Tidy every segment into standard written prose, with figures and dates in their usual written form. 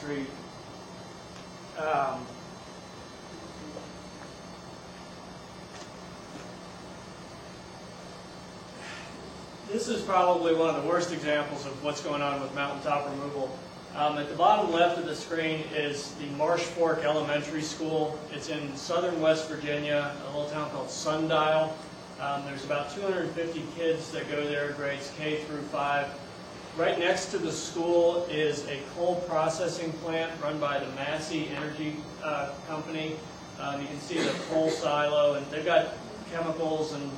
Street. This is probably one of the worst examples of what's going on with mountaintop removal. At the bottom left of the screen is the Marsh Fork Elementary School. It's in southern West Virginia, a little town called Sundial. There's about 250 kids that go there, grades K through 5. Right next to the school is a coal processing plant run by the Massey Energy Company. You can see the coal silo, and they've got chemicals and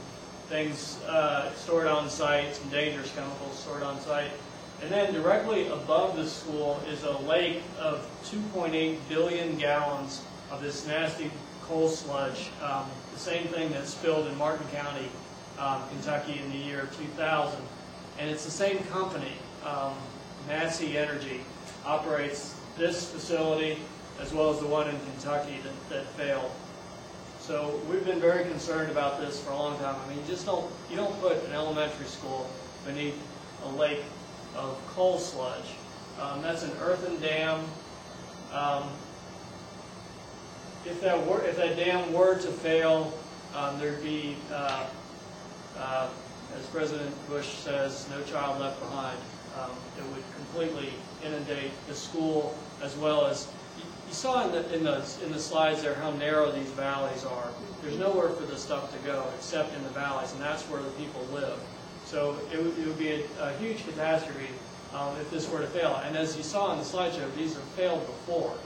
things stored on site, some dangerous chemicals stored on site. And then directly above the school is a lake of 2.8 billion gallons of this nasty coal sludge, the same thing that spilled in Martin County, Kentucky in the year 2000. And it's the same company, Massey Energy, operates this facility as well as the one in Kentucky that failed. So we've been very concerned about this for a long time. I mean, you don't put an elementary school beneath a lake of coal sludge. That's an earthen dam. If that dam were to fail, there'd be, as President Bush says, no child left behind. It would completely inundate the school, as well as you saw in the slides there how narrow these valleys are. There's nowhere for this stuff to go except in the valleys, and that's where the people live. So it would be a huge catastrophe if this were to fail. And as you saw in the slideshow, these have failed before.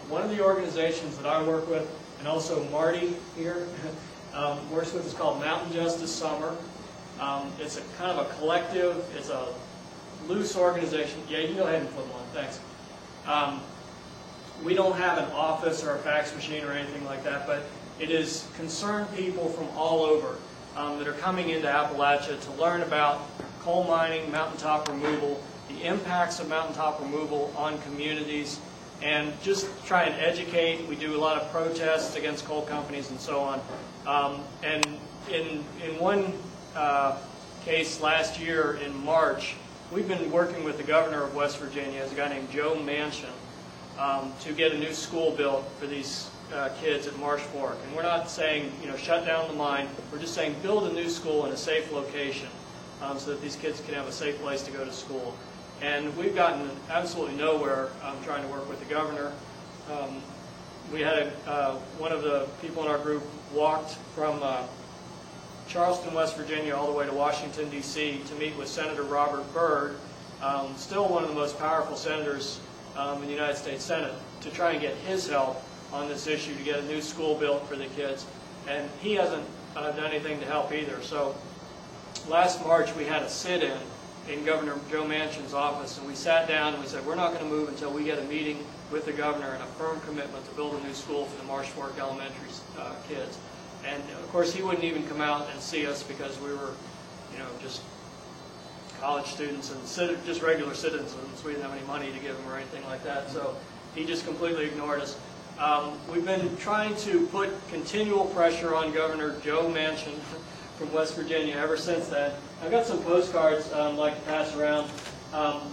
One of the organizations that I work with, and also Marty here, works with, is called Mountain Justice Summer. It's a kind of a collective. It's a loose organization. Yeah, you can go ahead and flip one. Thanks. We don't have an office or a fax machine or anything like that, but it is concerned people from all over that are coming into Appalachia to learn about coal mining, mountaintop removal, the impacts of mountaintop removal on communities, and just try and educate. We do a lot of protests against coal companies and so on. And in one case last year in March, we've been working with the governor of West Virginia, as a guy named Joe Manchin, to get a new school built for these kids at Marsh Fork. And we're not saying, shut down the mine. We're just saying build a new school in a safe location so that these kids can have a safe place to go to school. And we've gotten absolutely nowhere trying to work with the governor. We had one of the people in our group walked from Charleston, West Virginia, all the way to Washington, D.C. to meet with Senator Robert Byrd, still one of the most powerful senators in the United States Senate, to try and get his help on this issue to get a new school built for the kids. And he hasn't done anything to help either. So last March we had a sit-in in Governor Joe Manchin's office, and we sat down and we said, we're not going to move until we get a meeting with the governor and a firm commitment to build a new school for the Marsh Fork Elementary kids. And of course he wouldn't even come out and see us because we were, just college students and just regular citizens. We didn't have any money to give him or anything like that, so he just completely ignored us. We've been trying to put continual pressure on Governor Joe Manchin from West Virginia ever since then. I've got some postcards I'd like to pass around.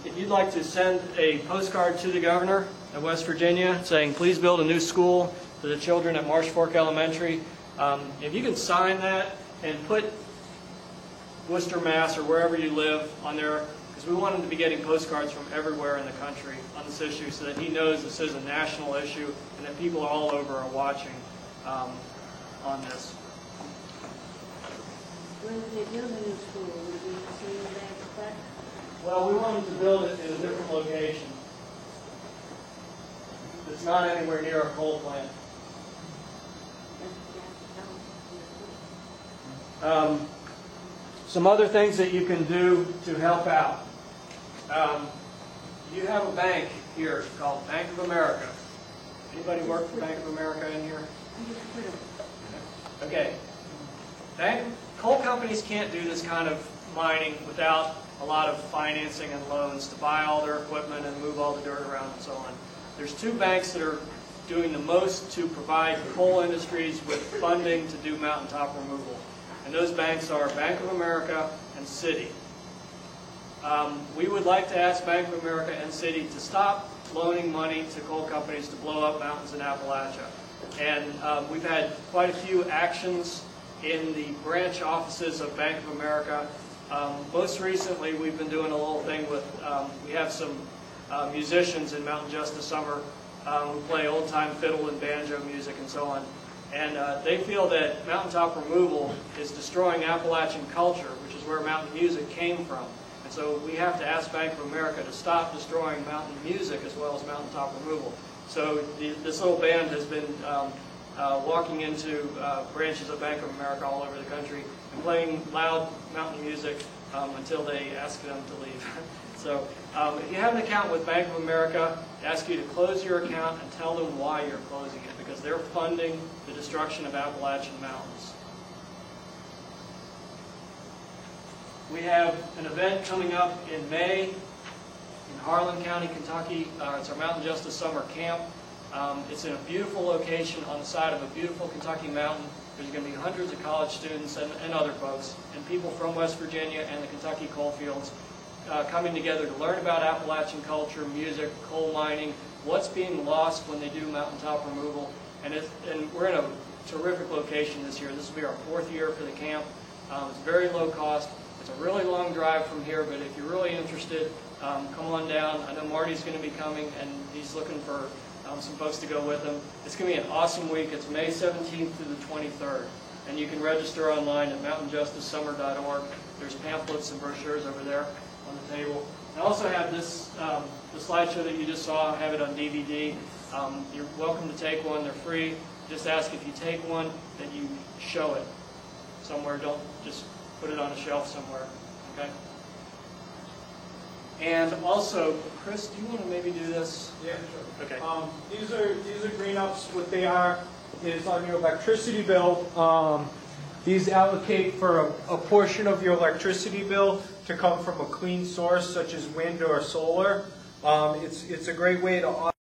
If you'd like to send a postcard to the governor of West Virginia saying, please build a new school for the children at Marsh Fork Elementary, if you can sign that and put Worcester, Mass, or wherever you live on there, because we want him to be getting postcards from everywhere in the country on this issue so that he knows this is a national issue and that people all over are watching on this. When they build a new school, will it be the same exact spot? Well, we want him to build it in a different location. It's not anywhere near a coal plant. Some other things that you can do to help out. You have a bank here called Bank of America. Anybody work for Bank of America in here? Okay. Coal companies can't do this kind of mining without a lot of financing and loans to buy all their equipment and move all the dirt around and so on. There's two banks that are doing the most to provide coal industries with funding to do mountaintop removal. And those banks are Bank of America and Citi. We would like to ask Bank of America and Citi to stop loaning money to coal companies to blow up mountains in Appalachia. And we've had quite a few actions in the branch offices of Bank of America. Most recently, we've been doing a little thing with, we have some musicians in Mountain Justice Summer who play old-time fiddle and banjo music and so on. And they feel that mountaintop removal is destroying Appalachian culture, which is where mountain music came from. And so we have to ask Bank of America to stop destroying mountain music as well as mountaintop removal. So this little band has been walking into branches of Bank of America all over the country and playing loud mountain music until they ask them to leave. So if you have an account with Bank of America, they ask you to close your account and tell them why you're closing it, because they're funding the destruction of Appalachian mountains. We have an event coming up in May in Harlan County, Kentucky. It's our Mountain Justice Summer Camp. It's in a beautiful location on the side of a beautiful Kentucky mountain. There's going to be hundreds of college students and other folks and people from West Virginia and the Kentucky coal fields coming together to learn about Appalachian culture, music, coal mining, what's being lost when they do mountaintop removal. And we're in a terrific location this year. This will be our 4th year for the camp. It's very low cost. It's a really long drive from here, but if you're really interested, come on down. I know Marty's going to be coming, and he's looking for some folks to go with him. It's going to be an awesome week. It's May 17th through the 23rd, and you can register online at mountainjusticesummer.org. There's pamphlets and brochures over there on the table. I also have this the slideshow that you just saw. I have it on DVD. You're welcome to take one. They're free. Just ask if you take one that you show it somewhere. Don't just put it on a shelf somewhere. Okay? And also, Chris, do you want to maybe do this? Yeah, sure. Okay. These are green ups. What they are is on your electricity bill. These allocate for a portion of your electricity bill to come from a clean source such as wind or solar. It's a great way to